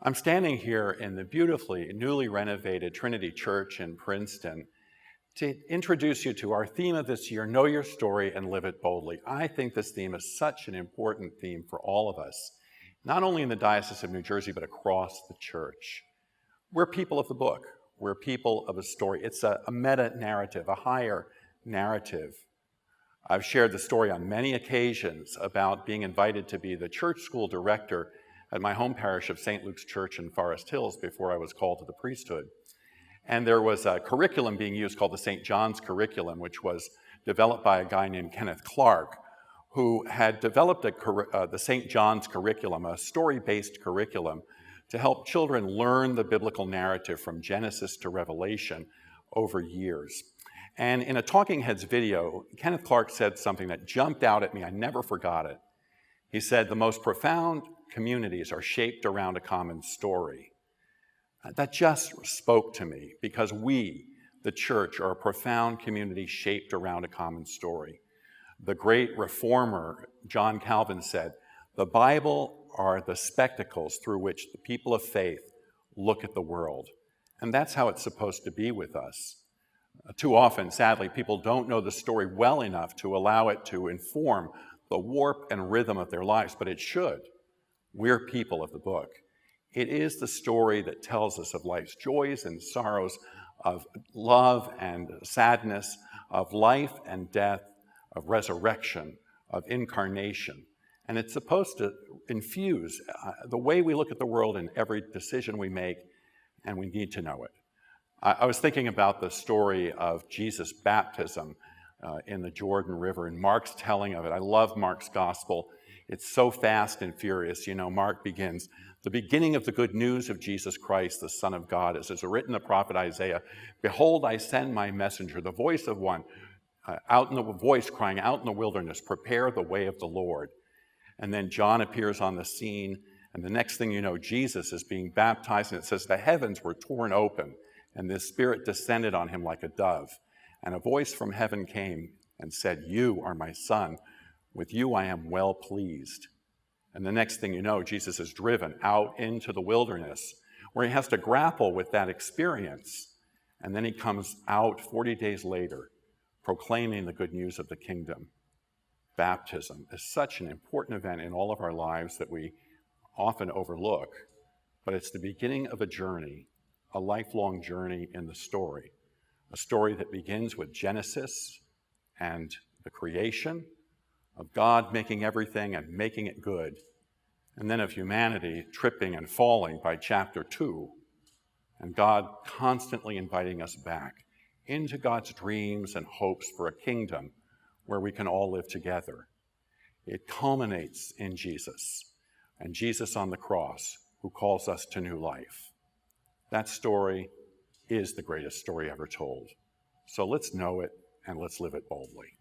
I'm standing here in the beautifully newly renovated Trinity Church in Princeton to introduce you to our theme of this year, Know Your Story and Live It Boldly. I think this theme is such an important theme for all of us, not only in the Diocese of New Jersey, but across the church. We're people of the book. We're people of a story. It's a meta-narrative, a higher narrative. I've shared the story on many occasions about being invited to be the church school director at my home parish of St. Luke's Church in Forest Hills before I was called to the priesthood. And there was a curriculum being used called the St. John's curriculum, which was developed by a guy named Kenneth Clark, who had developed the St. John's curriculum, a story-based curriculum, to help children learn the biblical narrative from Genesis to Revelation over years. And in a Talking Heads video, Kenneth Clark said something that jumped out at me. I never forgot it. He said, "The most profound communities are shaped around a common story." That just spoke to me because we, the church, are a profound community shaped around a common story. The great reformer John Calvin said, "The Bible are the spectacles through which the people of faith look at the world." And that's how it's supposed to be with us. Too often, sadly, people don't know the story well enough to allow it to inform the warp and rhythm of their lives, but it should. We're people of the book. It is the story that tells us of life's joys and sorrows, of love and sadness, of life and death, of resurrection, of incarnation. And it's supposed to infuse the way we look at the world in every decision we make, and we need to know it. I was thinking about the story of Jesus' baptism in the Jordan River and Mark's telling of it. I love Mark's gospel. It's so fast and furious. You know, Mark begins, "The beginning of the good news of Jesus Christ, the Son of God, as is written in the prophet Isaiah, behold, I send my messenger, the voice of one, voice crying out in the wilderness, prepare the way of the Lord." And then John appears on the scene, and the next thing you know, Jesus is being baptized, and it says the heavens were torn open, and the Spirit descended on him like a dove. And a voice from heaven came and said, "You are my Son. With you I am well pleased." And the next thing you know, Jesus is driven out into the wilderness where he has to grapple with that experience. And then he comes out 40 days later proclaiming the good news of the kingdom. Baptism is such an important event in all of our lives that we often overlook, but it's the beginning of a journey, a lifelong journey in the story, a story that begins with Genesis and the creation, of God making everything and making it good, and then of humanity tripping and falling by chapter 2, and God constantly inviting us back into God's dreams and hopes for a kingdom where we can all live together. It culminates in Jesus, and Jesus on the cross, who calls us to new life. That story is the greatest story ever told. So let's know it and let's live it boldly.